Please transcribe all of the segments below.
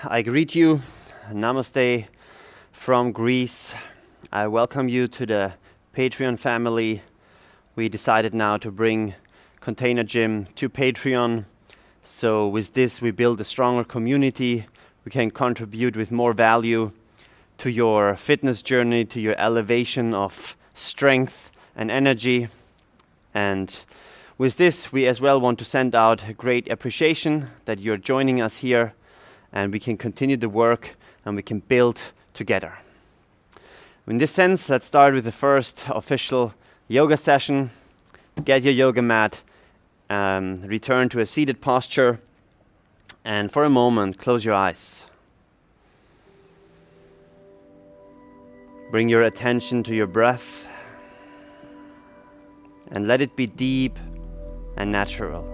I greet you. Namaste from Greece. I welcome you to the Patreon family. We decided now to bring Container Gym to Patreon. So with this, we build a stronger community. We can contribute with more value to your fitness journey, to your elevation of strength and energy. And with this, we as well want to send out a great appreciation that you're joining us here, and we can continue the work and we can build together. In this sense, let's start with the first official yoga session. Get your yoga mat, return to a seated posture, and for a moment, close your eyes. Bring your attention to your breath and let it be deep and natural.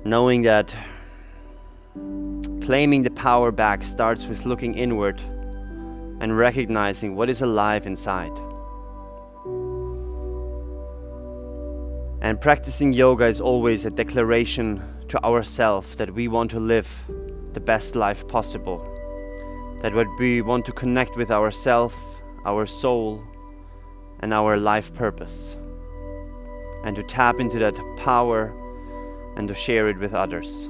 Knowing that claiming the power back starts with looking inward and recognizing what is alive inside. And practicing yoga is always a declaration to ourselves that we want to live the best life possible, that we want to connect with ourselves, our soul, and our life purpose, and to tap into that power and to share it with others.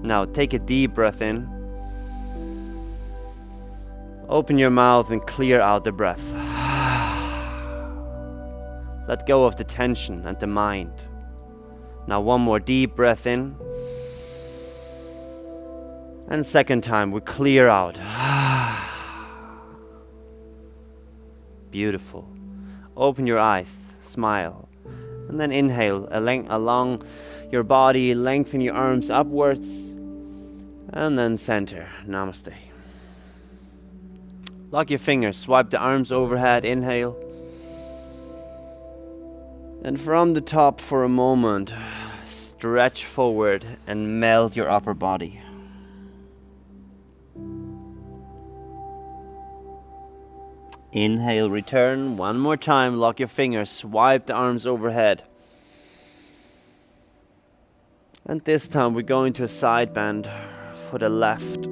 Now take a deep breath in. Open your mouth and clear out the breath. Let go of the tension and the mind. Now one more deep breath in. And second time we clear out. Beautiful. Open your eyes, smile, and then inhale along your body, lengthen your arms upwards, and then center. Namaste. Lock your fingers, swipe the arms overhead, inhale. And from the top for a moment, stretch forward and melt your upper body. Inhale, return. One more time, lock your fingers, swipe the arms overhead. And this time we go into a side bend for the left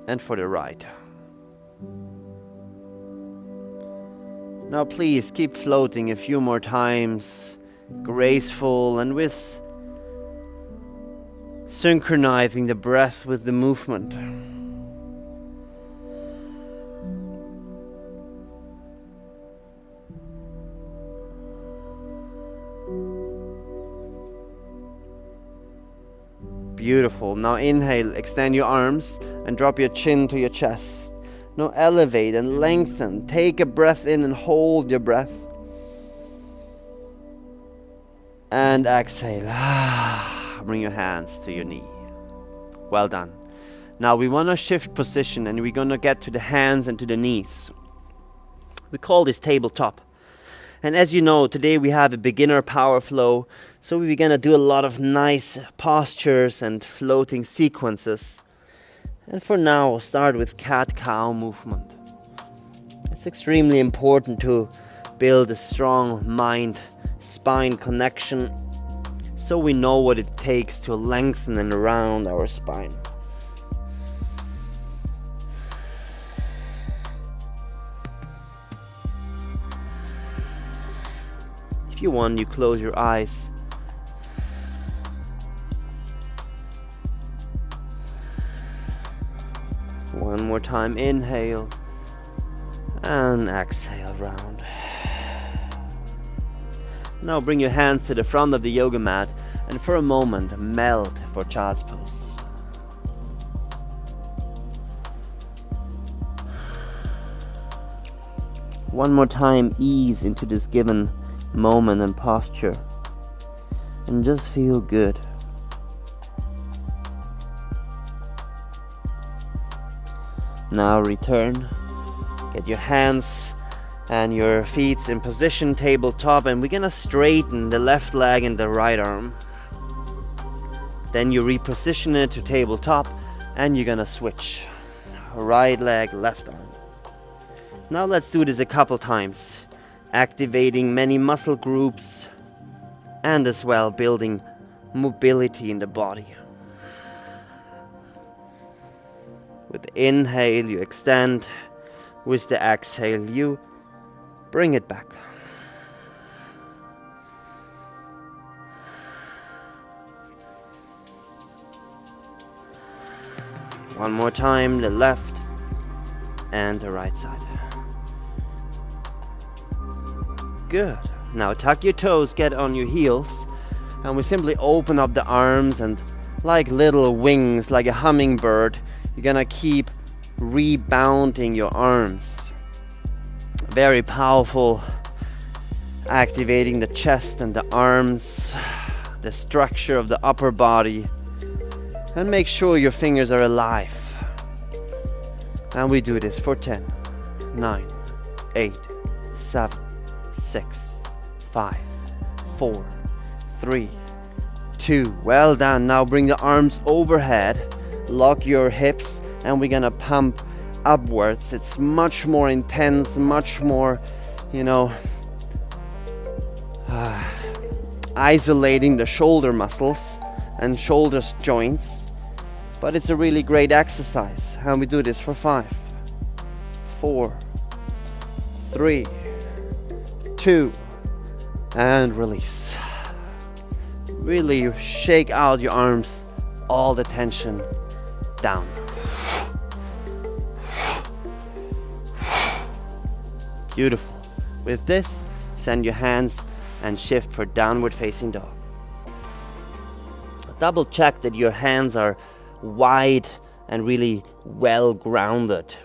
and for the right. Now please keep floating a few more times, graceful and with synchronizing the breath with the movement. Beautiful. Now inhale, extend your arms and drop your chin to your chest. Now elevate and lengthen. Take a breath in and hold your breath. And exhale. Bring your hands to your knee. Well done. Now we want to shift position and we're going to get to the hands and to the knees. We call this tabletop. And as you know, today we have a beginner power flow, so we're gonna do a lot of nice postures and floating sequences. And for now, we'll start with cat-cow movement. It's extremely important to build a strong mind-spine connection, so we know what it takes to lengthen and round our spine. If you want, you close your eyes. One more time, inhale and exhale round. Now bring your hands to the front of the yoga mat and for a moment melt for child's pose. One more time, ease into this given moment and posture and just feel good. Now return, get your hands and your feet in position, tabletop, and we're gonna straighten the left leg and the right arm. Then you reposition it to tabletop and you're gonna switch right leg, left arm. Now let's do this a couple times, activating many muscle groups and as well building mobility in the body. With the inhale, you extend. With the exhale, you bring it back. One more time, the left and the right side. Good. Now tuck your toes, get on your heels, and we simply open up the arms, and like little wings, like a hummingbird, you're gonna keep rebounding your arms. Very powerful, activating the chest and the arms, the structure of the upper body. And make sure your fingers are alive. And we do this for 10, 9, 8, 7, 6, 5, 4, 3, 2. Well done. Now bring the arms overhead. Lock your hips, and we're gonna pump upwards. It's much more intense, much more, isolating the shoulder muscles and shoulder joints. But it's a really great exercise. And we do this for 5, 4, 3, 2, and release. Really shake out your arms, all the tension down. Beautiful. With this, send your hands and shift for downward facing dog. Double check that your hands are wide and really well grounded,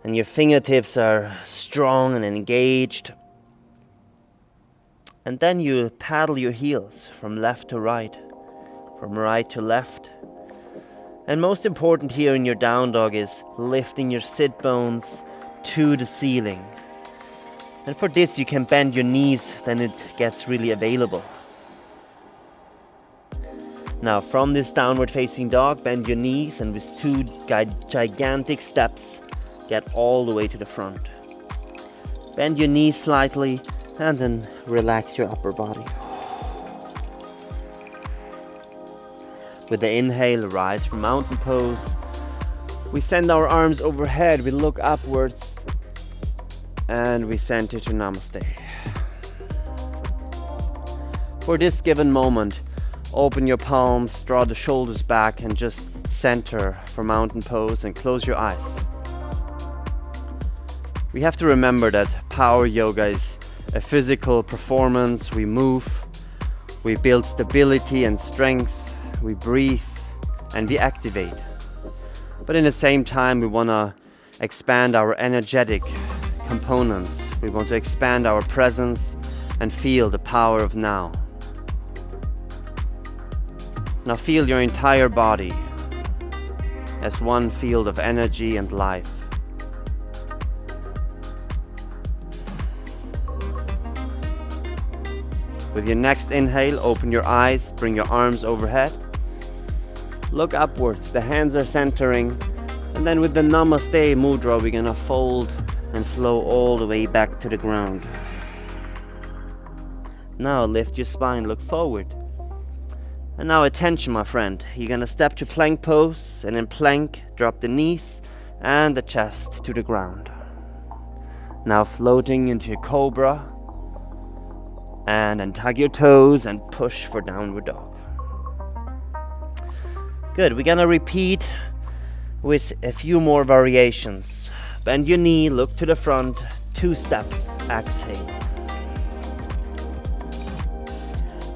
and your fingertips are strong and engaged. And then you paddle your heels from left to right, from right to left. And most important here in your down dog is lifting your sit bones to the ceiling. And for this you can bend your knees, then it gets really available. Now from this downward facing dog, bend your knees, and with 2 gigantic steps, get all the way to the front. Bend your knees slightly and then relax your upper body. With the inhale, rise from mountain pose. We send our arms overhead, we look upwards, and we center to Namaste. For this given moment, open your palms, draw the shoulders back, and just center for mountain pose and close your eyes. We have to remember that power yoga is a physical performance. We move, we build stability and strength, we breathe, and we activate. But in the same time, we want to expand our energetic components. We want to expand our presence and feel the power of now. Now feel your entire body as one field of energy and life. With your next inhale, open your eyes, bring your arms overhead. Look upwards, the hands are centering. And then with the Namaste mudra, we're gonna fold and flow all the way back to the ground. Now lift your spine, look forward. And now attention, my friend. You're gonna step to plank pose, and in plank, drop the knees and the chest to the ground. Now floating into a cobra, and then tug your toes and push for downward dog. Good, we're gonna repeat with a few more variations. Bend your knee, look to the front, 2 steps, exhale.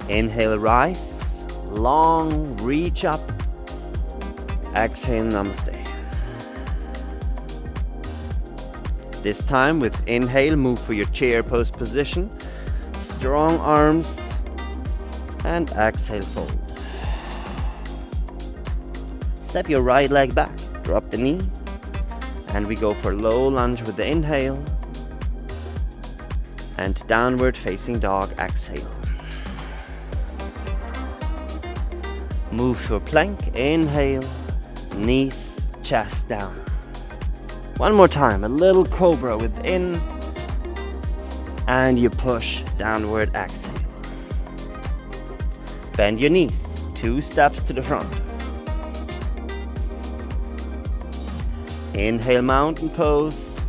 Inhale, rise. Long, reach up. Exhale, Namaste. This time with inhale, move for your chair pose position. Strong arms. And exhale, fold. Step your right leg back. Drop the knee. And we go for low lunge with the inhale. And downward facing dog, exhale. Move to a plank, inhale, knees, chest down. One more time, a little cobra with in, and you push, downward, exhale. Bend your knees, 2 steps to the front. Inhale, mountain pose.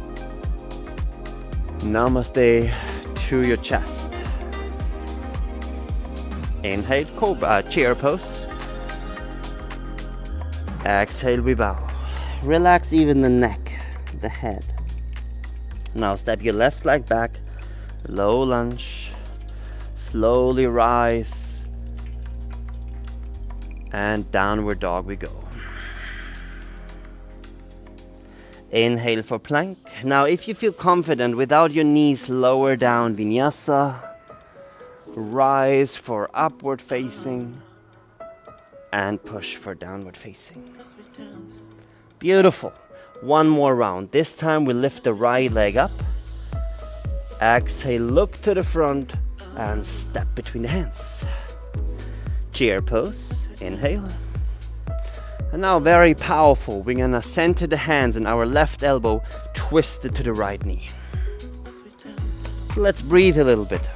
Namaste to your chest. Inhale, cobra, chair pose. Exhale, we bow. Relax even the neck, the head. Now step your left leg back, low lunge. Slowly rise. And downward dog we go. Inhale for plank. Now if you feel confident, without your knees, lower down vinyasa. Rise for upward facing. And push for downward facing. Beautiful. One more round. This time we lift the right leg up. Exhale, look to the front and step between the hands. Chair pose. Inhale. And now very powerful. We're gonna center the hands and our left elbow twisted to the right knee. So let's breathe a little bit.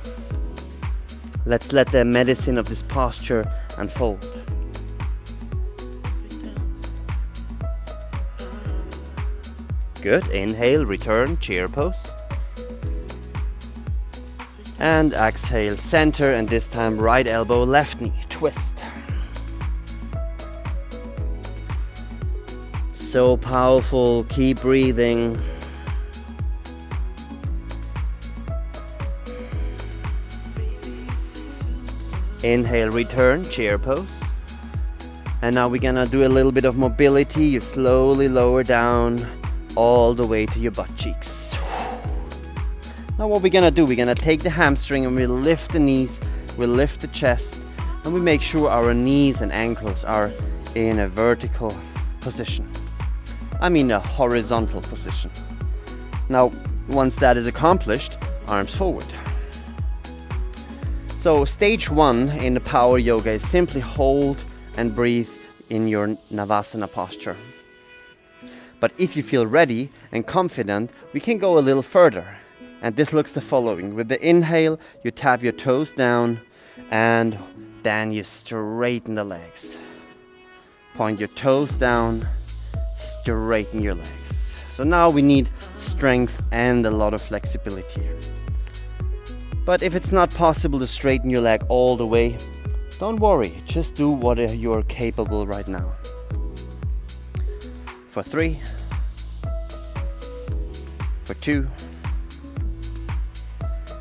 Let's let the medicine of this posture unfold. Good. Inhale, return, chair pose. And exhale, center, and this time right elbow, left knee, twist. So powerful, keep breathing. Inhale, return, chair pose. And now we're gonna do a little bit of mobility. You slowly lower down all the way to your butt cheeks. Now what we're gonna do, we're gonna take the hamstring and we lift the knees, we lift the chest, and we make sure our knees and ankles are in a vertical position. I mean a horizontal position. Now, once that is accomplished, arms forward. So stage 1 in the power yoga is simply hold and breathe in your Navasana posture. But if you feel ready and confident, we can go a little further. And this looks the following. With the inhale, you tap your toes down and then you straighten the legs. Point your toes down, straighten your legs. So now we need strength and a lot of flexibility. But if it's not possible to straighten your leg all the way, don't worry, just do what you're capable right now. For 3, for 2,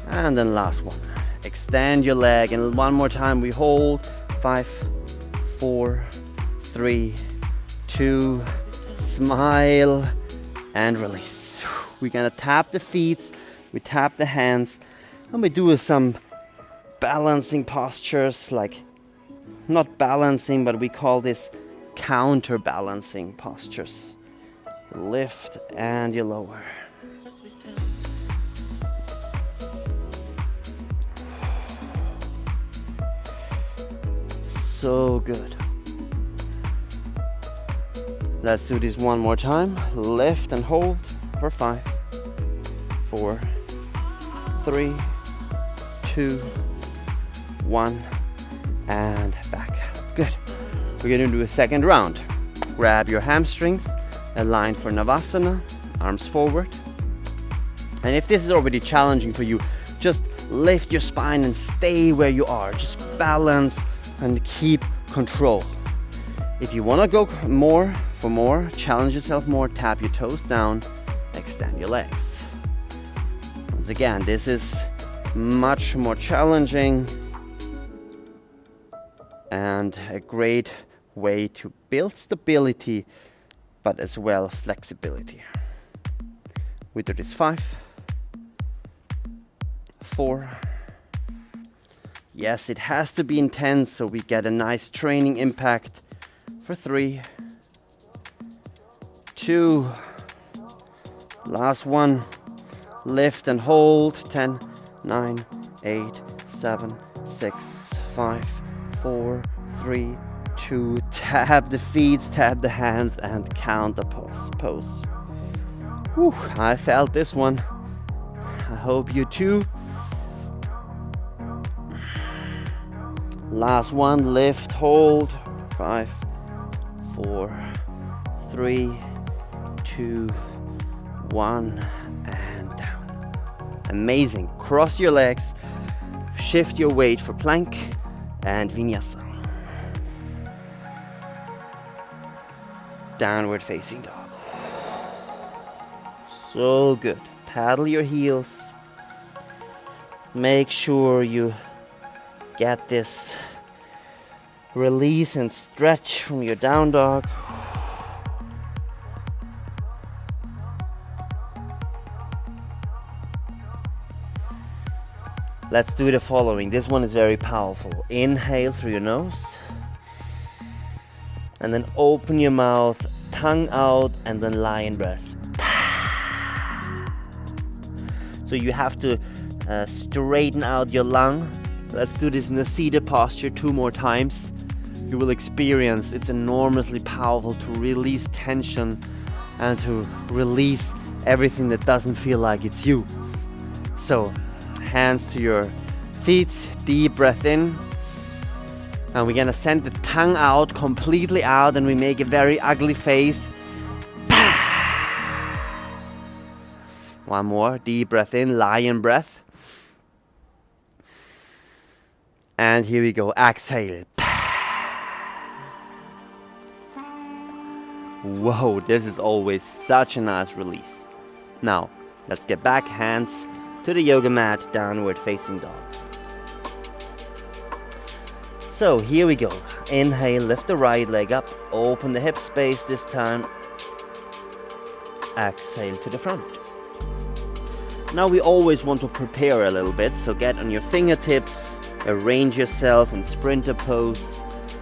and then last one. Extend your leg and one more time we hold. 5, 4, 3, 2, smile and release. We're gonna tap the feet, we tap the hands, and we do some balancing postures, like not balancing, but we call this counterbalancing postures. Lift and you lower. So good. Let's do this one more time. Lift and hold for 5, 4, 3, 2, 1, and back. Good. We're gonna do a second round. Grab your hamstrings, align for Navasana, arms forward. And if this is already challenging for you, just lift your spine and stay where you are. Just balance and keep control. If you want to go more, challenge yourself more, tap your toes down, extend your legs. Once again, this is much more challenging and a great way to build stability, but as well flexibility. We do this 5, 4. Yes, it has to be intense so we get a nice training impact. For 3, 2, last one. Lift and hold. 10, 9, 8, 7, 6, 5, 4, 3, 2. Tap the feet, tap the hands, and count the pose. Whew, I felt this one. I hope you too. Last one, lift, hold. 5, 4, 3, 2, 1, and down. Amazing. Cross your legs, shift your weight for plank and vinyasa. Downward facing dog. So good. Paddle your heels. Make sure you get this release and stretch from your down dog. Let's do the following. This one is very powerful. Inhale through your nose. And then open your mouth, tongue out, and then lion breath. So you have to straighten out your lung. Let's do this in a seated posture 2 more times. You will experience it's enormously powerful to release tension and to release everything that doesn't feel like it's you. So, hands to your feet, deep breath in. And we're gonna send the tongue out, completely out, and we make a very ugly face. One more, deep breath in, lion breath. And here we go, exhale. Whoa, this is always such a nice release. Now, let's get back, hands to the yoga mat, downward facing dog. So here we go. Inhale, lift the right leg up, open the hip space this time. Exhale to the front. Now we always want to prepare a little bit, so get on your fingertips, arrange yourself in sprinter pose,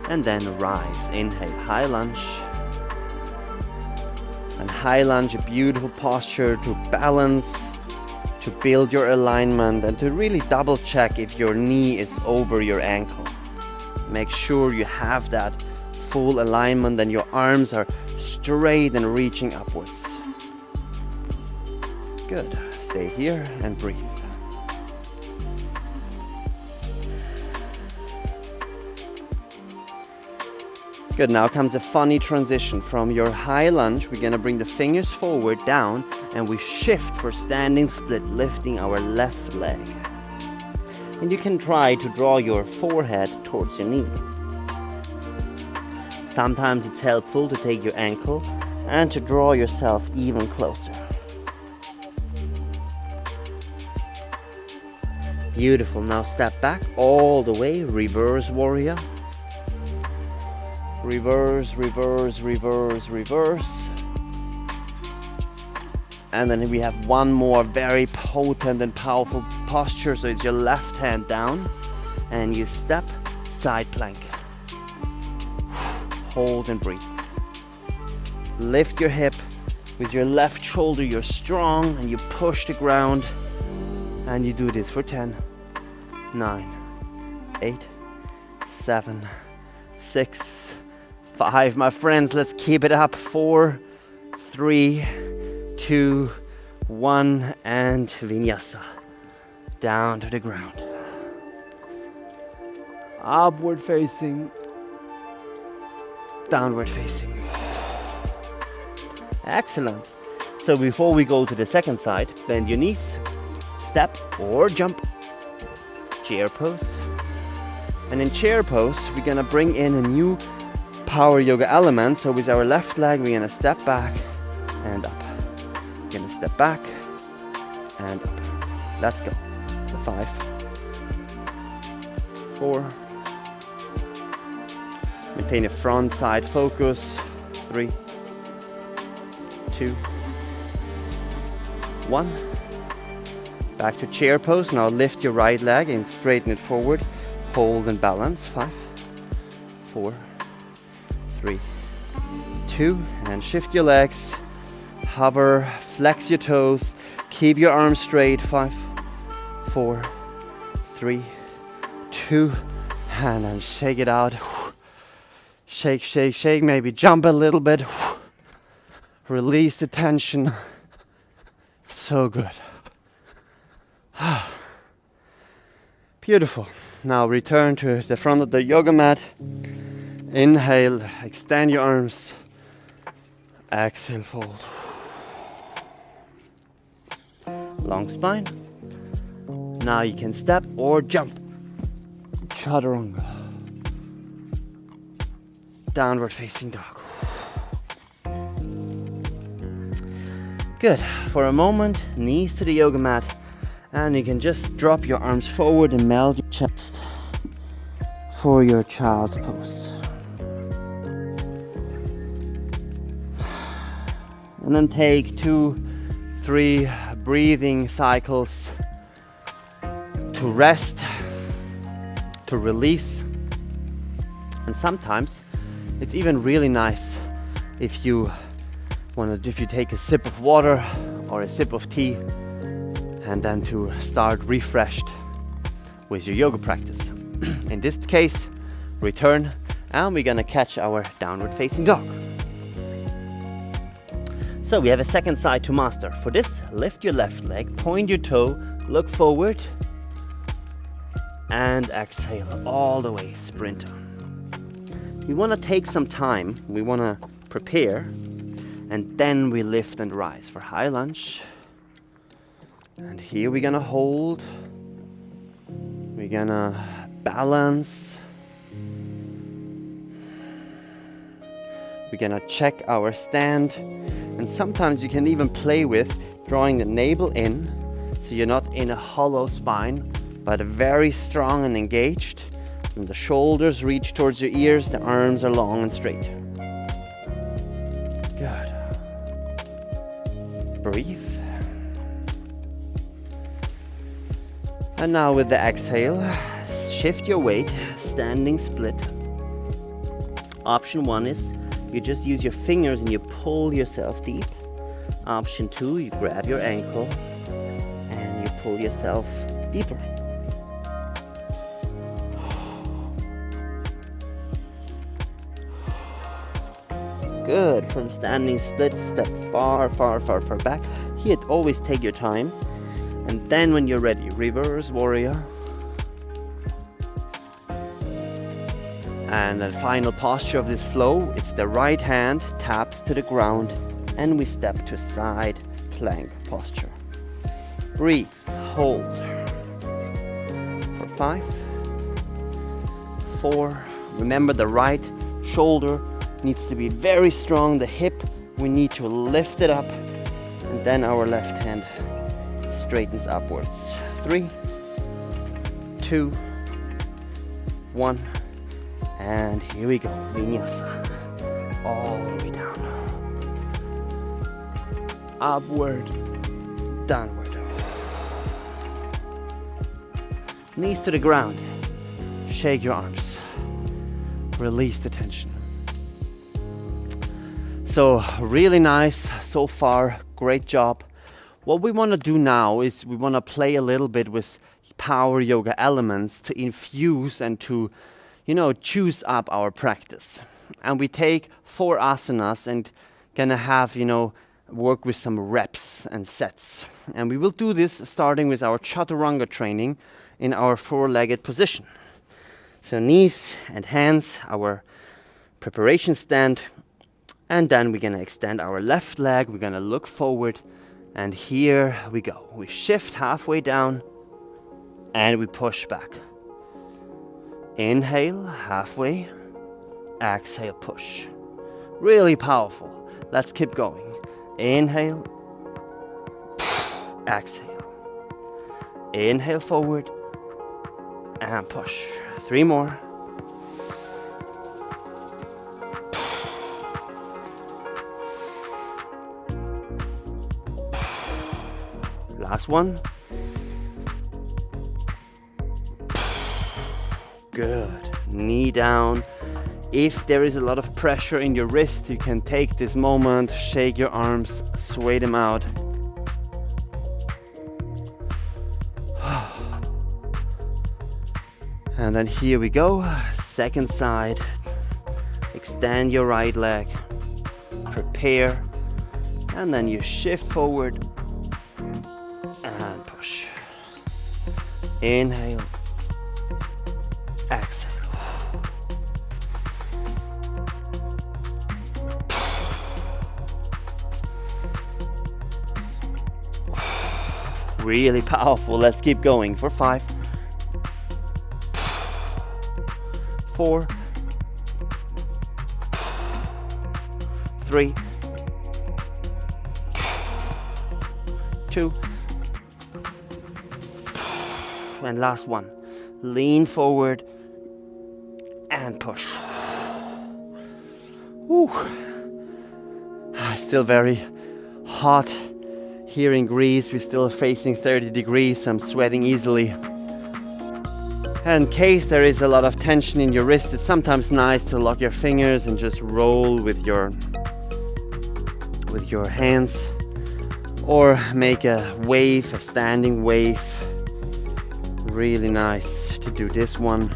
and then rise. Inhale, high lunge. And high lunge, a beautiful posture to balance, to build your alignment, and to really double check if your knee is over your ankle. Make sure you have that full alignment and your arms are straight and reaching upwards. Good. Stay here and breathe. Good. Now comes a funny transition. From your high lunge, we're gonna bring the fingers forward, down, and we shift for standing split, lifting our left leg. And you can try to draw your forehead towards your knee. Sometimes it's helpful to take your ankle and to draw yourself even closer. Beautiful. Now step back all the way, reverse warrior. Reverse, reverse, reverse, reverse. And then we have one more very potent and powerful posture. So it's your left hand down and you step side plank. Hold and breathe. Lift your hip with your left shoulder. You're strong and you push the ground. And you do this for 10, 9, 8, 7, 6, 5. My friends, let's keep it up. 4, 3, 2, 1, and vinyasa. Down to the ground. Upward facing. Downward facing. Excellent. So before we go to the second side, bend your knees. Step or jump. Chair pose. And in chair pose, we're gonna bring in a new power yoga element. So with our left leg, we're gonna step back and up. We're gonna step back and up. Let's go. 5, 4. Maintain a front side focus. 3, 2, 1. Back to chair pose. Now lift your right leg and straighten it forward. Hold and balance. 5, 4, 3, 2. And shift your legs. Hover. Flex your toes. Keep your arms straight. 5, 4, 3, 2. And then shake it out. Shake, shake, shake. Maybe jump a little bit. Release the tension. So good. Beautiful. Now return to the front of the yoga mat. Inhale, extend your arms. Exhale, fold. Long spine. Now you can step or jump. Chaturanga. Downward facing dog. Good. For a moment, knees to the yoga mat, and you can just drop your arms forward and melt your chest for your child's pose. And then take 2-3 breathing cycles to rest, to release. And sometimes it's even really nice if you take a sip of water or a sip of tea, and then to start refreshed with your yoga practice. In this case, return, and we're gonna catch our downward facing dog. So we have a second side to master. For this, lift your left leg, point your toe, look forward, and exhale all the way, sprint on. We want to take some time, we want to prepare, and then we lift and rise for high lunge. And here we're gonna hold, we're gonna balance, we're gonna check our stand. And sometimes you can even play with drawing the navel in, so you're not in a hollow spine, but very strong and engaged. And the shoulders reach towards your ears, the arms are long and straight. Good. Breathe. And now with the exhale, shift your weight, standing split. Option 1 is you just use your fingers and you pull yourself deep. Option 2, you grab your ankle and you pull yourself deeper. Good. From standing split, step far back. Here, always take your time. And then when you're ready, reverse warrior. And the final posture of this flow, it's the right hand taps to the ground and we step to side plank posture. Breathe, hold. For 5, 4, remember the right shoulder needs to be very strong, the hip, we need to lift it up, and then our left hand straightens upwards. 3, 2, 1. And here we go, VINYASA, all the way down, upward, downward, knees to the ground, shake your arms, release the tension. So really nice so far, great job. What we want to do now is we want to play a little bit with power yoga elements to infuse and to choose up our practice. And we take 4 asanas and gonna have, work with some reps and sets. And we will do this starting with our Chaturanga training in our 4-legged position. So knees and hands, our preparation stand. And then we're gonna extend our left leg, we're gonna look forward. And here we go. We shift halfway down and we push back. Inhale, halfway. Exhale, push. Really powerful. Let's keep going. Inhale. Exhale. Inhale forward. And push. 3 more. Last one. Good. Knee down. If there is a lot of pressure in your wrist, you can take this moment, shake your arms, sway them out. And then here we go. Second side. Extend your right leg. Prepare. And then you shift forward and push. Inhale. Really powerful. Let's keep going for 5, 4, 3, 2, and last one. Lean forward and push. Woo. Still very hot here in Greece. We're still facing 30 degrees. I'm sweating easily. And in case there is a lot of tension in your wrist, it's sometimes nice to lock your fingers and just roll with your hands, or make a wave, a standing wave. Really nice to do this one.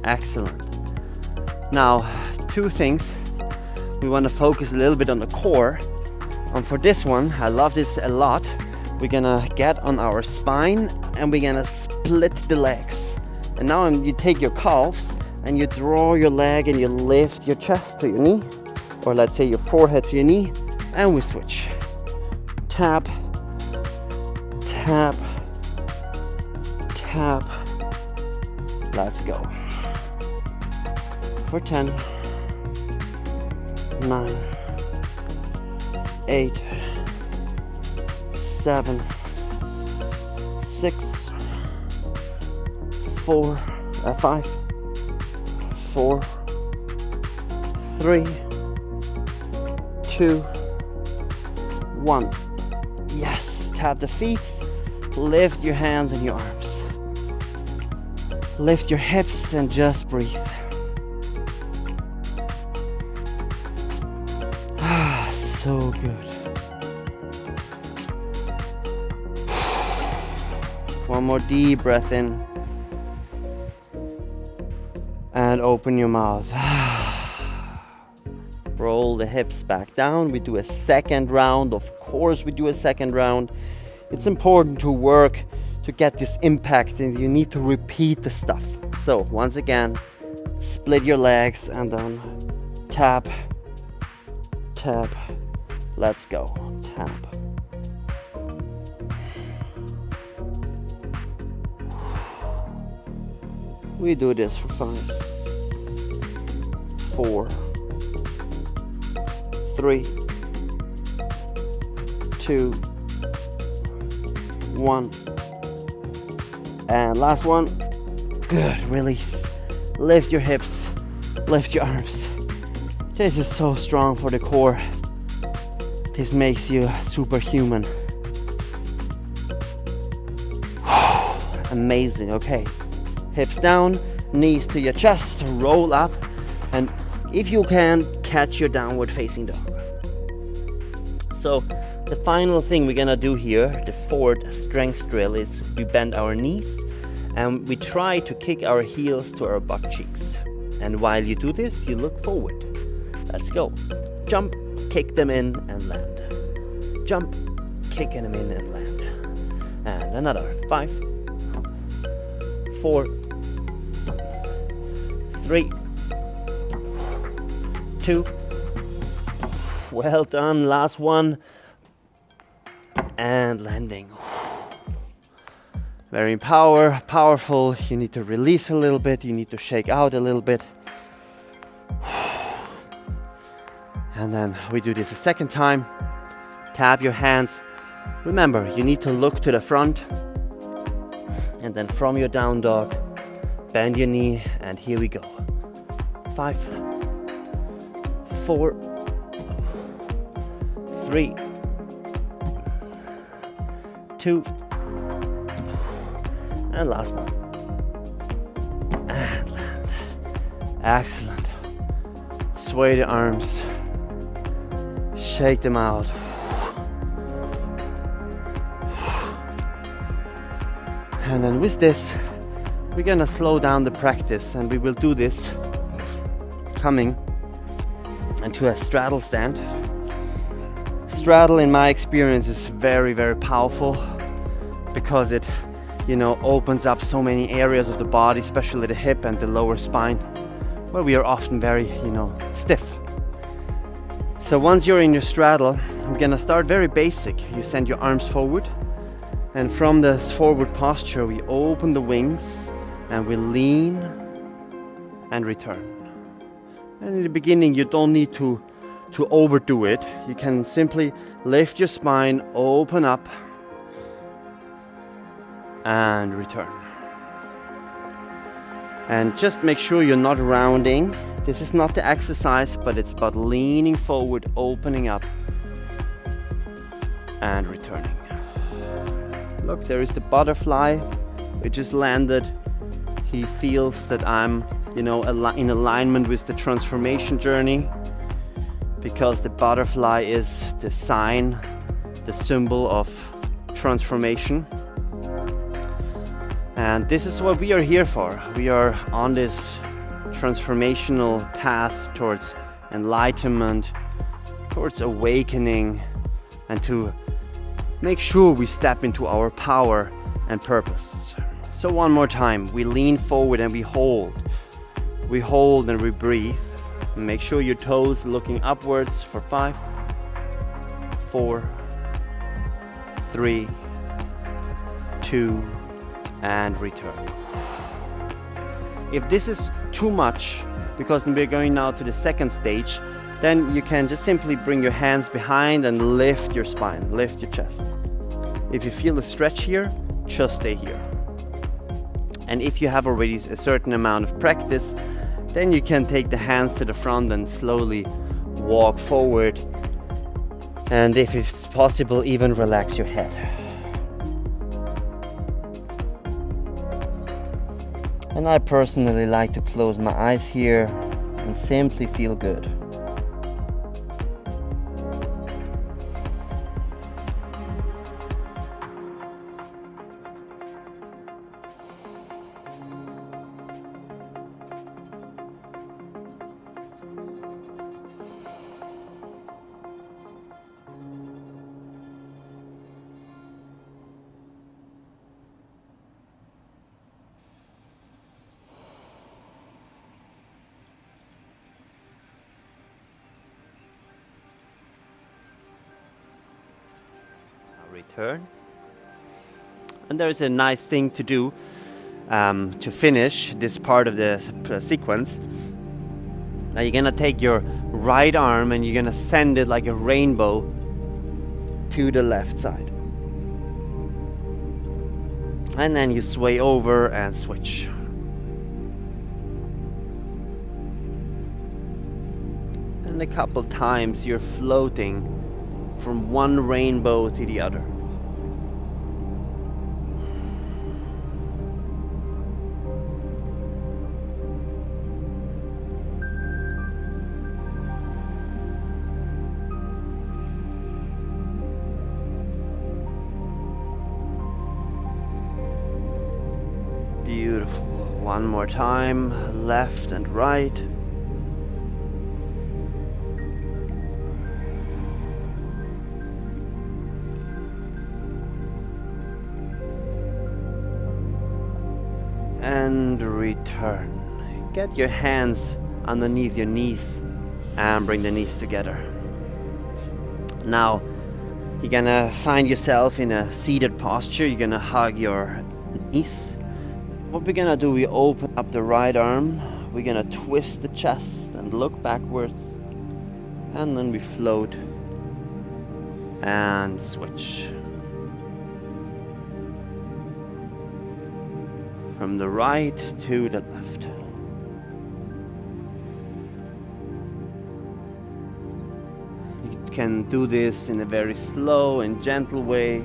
Excellent. Now, 2 things. We want to focus a little bit on the core. And for this one, I love this a lot. We're gonna get on our spine and we're gonna split the legs. And now you take your calves and you draw your leg and you lift your chest to your knee, or let's say your forehead to your knee, and we switch. Tap, tap, tap. Let's go. For 10, 9, 8, 7, 6, 5, 4, 3, 2, 1. Yes, tap the feet, lift your hands and your arms. Lift your hips and just breathe. So good. One more deep breath in. And open your mouth. Roll the hips back down. We do a second round. Of course we do a second round. It's important to work to get this impact, and you need to repeat the stuff. So once again, split your legs and then tap, tap. Let's go. Tap. We do this for 5, 4, 3, 2, 1. And last one. Good. Release. Lift your hips. Lift your arms. This is so strong for the core. This makes you superhuman. Amazing. Okay. Hips down, knees to your chest, roll up, and if you can, catch your downward facing dog. So the final thing we're gonna do here, the 4th strength drill, is we bend our knees and we try to kick our heels to our butt cheeks. And while you do this, you look forward. Let's go. Jump, kick them in and land. Jump, kicking them in and land. And another. 5, 4, 3, 2. Well done. Last one. And landing. Very powerful. You need to release a little bit. You need to shake out a little bit. And then we do this a second time. Tap your hands. Remember, you need to look to the front. And then from your down dog, bend your knee, and here we go. 5, 4, 3, 2, and last one. And land. Excellent. Sway the arms. Shake them out. And then with this, we're gonna slow down the practice, and we will do this coming into a straddle stand. Straddle, in my experience, is very, very powerful because it, opens up so many areas of the body, especially the hip and the lower spine. where we are often very, stiff. So once you're in your straddle, I'm gonna start very basic. You send your arms forward, and from this forward posture, we open the wings and we lean and return. And in the beginning, you don't need to overdo it. You can simply lift your spine, open up, and return. And just make sure you're not rounding. This is not the exercise, but it's about leaning forward, opening up, and returning. Look, there is the butterfly. It just landed. He feels that I'm, in alignment with the transformation journey, because the butterfly is the sign, the symbol of transformation. And this is what we are here for. We are on this transformational path towards enlightenment, towards awakening, and to make sure we step into our power and purpose. So one more time, we lean forward and we hold. We hold and we breathe. And make sure your toes looking upwards for 5, 4, 3, 2, and return. If this is too much, because we're going now to the second stage, then you can just simply bring your hands behind and lift your spine, lift your chest. If you feel a stretch here, just stay here. And if you have already a certain amount of practice, then you can take the hands to the front and slowly walk forward. And if it's possible, even relax your head. And I personally like to close my eyes here and simply feel good. Return. And there is a nice thing to do to finish this part of the sequence. Now you're gonna take your right arm and you're gonna send it like a rainbow to the left side. And then you sway over and switch. And a couple times you're floating from one rainbow to the other. Beautiful. One more time, left and right. And return. Get your hands underneath your knees and bring the knees together. Now, you're gonna find yourself in a seated posture. You're gonna hug your knees. What we're gonna do, we open up the right arm. We're gonna twist the chest and look backwards. And then we float and switch. From the right to the left. You can do this in a very slow and gentle way.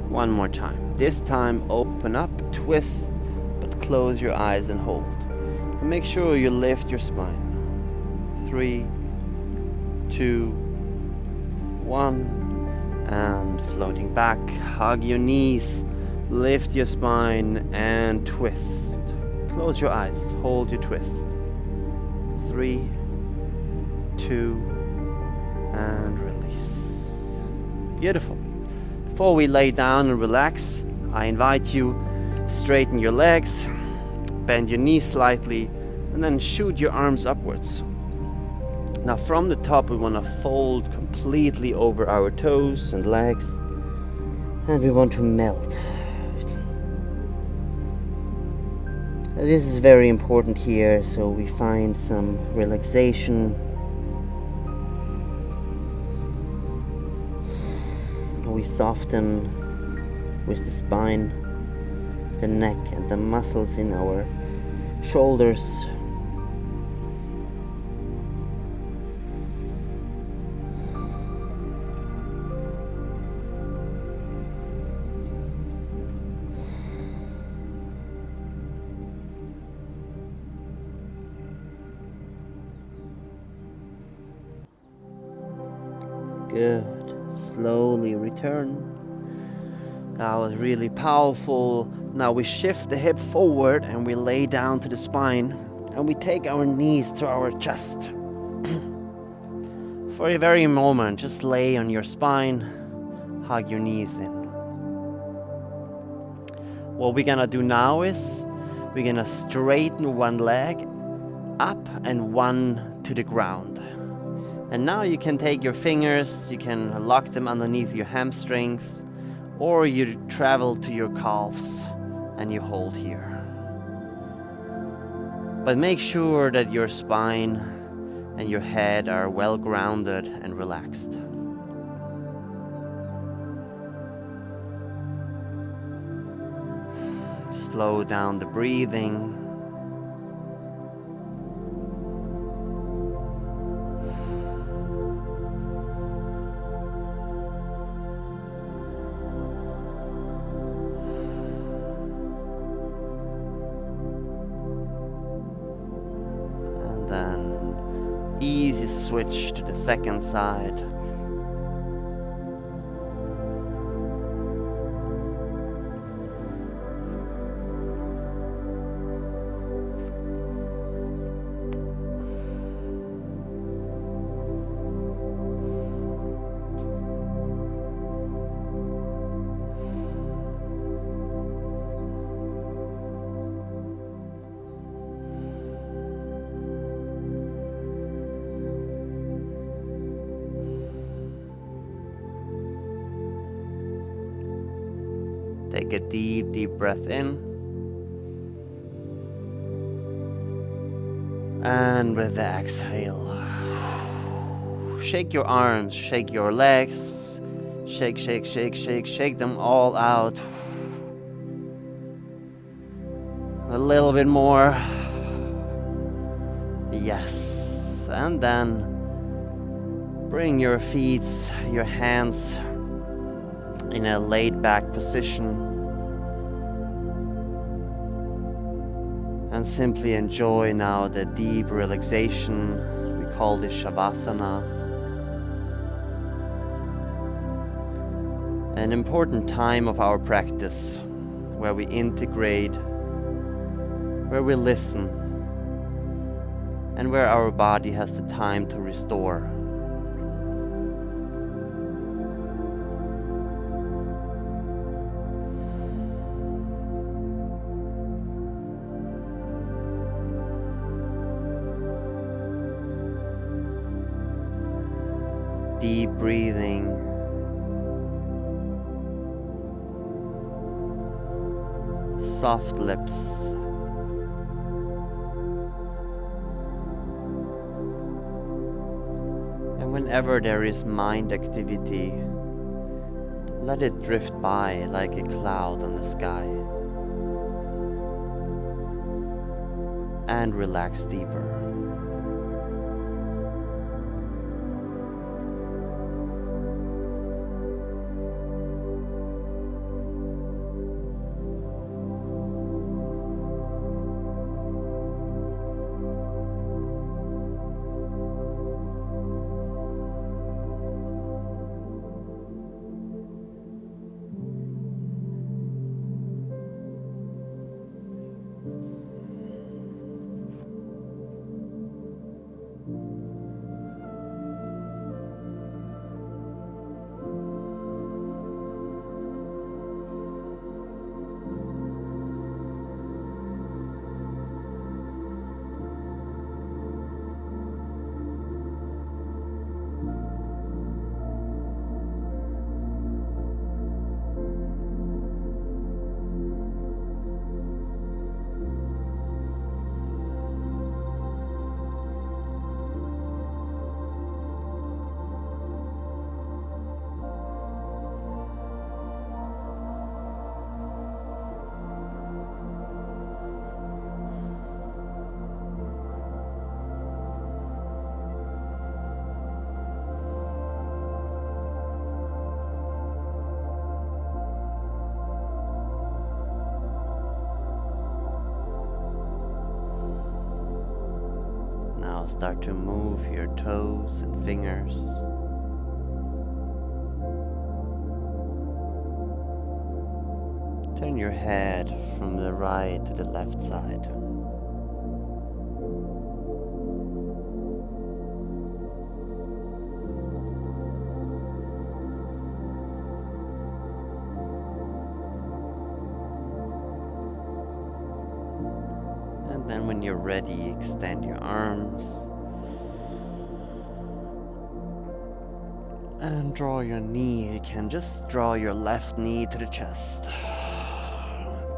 One more time. This time open up, twist, but close your eyes and hold. And make sure you lift your spine. 3, 2, 1. And floating back, hug your knees, lift your spine and twist. Close your eyes, hold your twist. 3, 2, and release. Beautiful. Before we lay down and relax, I invite you straighten your legs Bend your knees slightly and then shoot your arms upwards. Now from the top we want to fold completely over our toes and legs, and we want to melt. This is very important here, so we find some relaxation. We soften with the spine, the neck and the muscles in our shoulders. Good. Slowly return. That was really powerful. Now we shift the hip forward and we lay down to the spine and we take our knees to our chest. For a very moment, just lay on your spine, hug your knees in. What we're gonna do now is we're gonna straighten one leg up and one to the ground. And now you can take your fingers, you can lock them underneath your hamstrings, or you travel to your calves and you hold here. But make sure that your spine and your head are well grounded and relaxed. Slow down the breathing. Then easy switch to the second side. Take a deep, deep breath in. And with the exhale, shake your arms, shake your legs, shake, shake, shake, shake, shake them all out. A little bit more. Yes. And then bring your feet, your hands in a laid back position and simply enjoy now the deep relaxation. We call this Shavasana. An important time of our practice where we integrate, where we listen, and where our body has the time to restore. Deep breathing. Soft lips. And whenever there is mind activity, let it drift by like a cloud on the sky. And relax deeper. Now start to move your toes and fingers. Turn your head from the right to the left side. And then when you're ready, extend your arms. And draw your knee. You can just draw your left knee to the chest.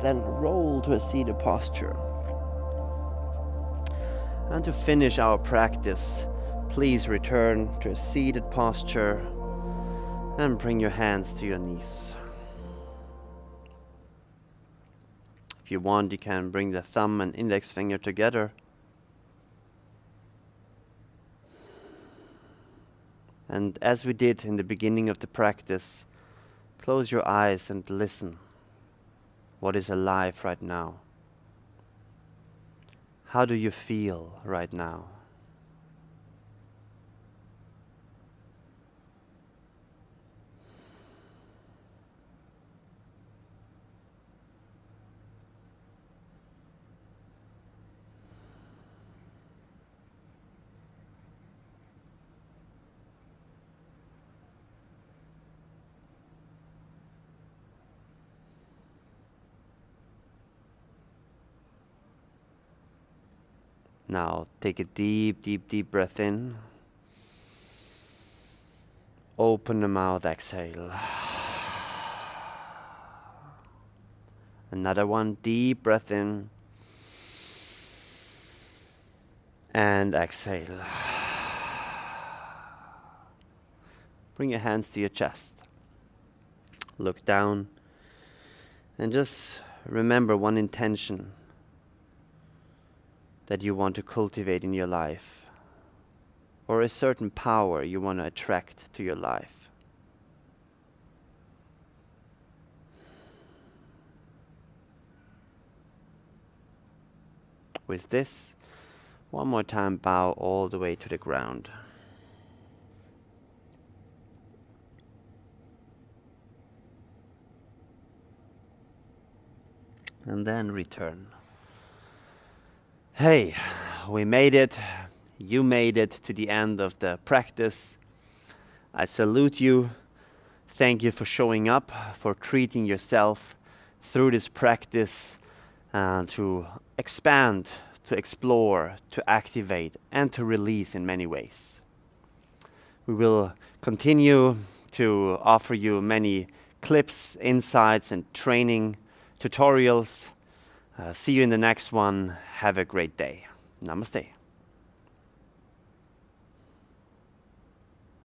Then roll to a seated posture. And to finish our practice, please return to a seated posture and bring your hands to your knees. If you want, you can bring the thumb and index finger together. And as we did in the beginning of the practice, close your eyes and listen. What is alive right now? How do you feel right now? Now take a deep, deep, deep breath in. Open the mouth, exhale. Another one, deep breath in. And exhale. Bring your hands to your chest. Look down. And just remember one intention that you want to cultivate in your life, or a certain power you want to attract to your life. With this, one more time, bow all the way to the ground. And then return. Hey, we made it. You made it to the end of the practice. I salute you. Thank you for showing up, for treating yourself through this practice to expand, to explore, to activate, and to release in many ways. We will continue to offer you many clips, insights, and training tutorials. See you in the next one. Have a great day. Namaste.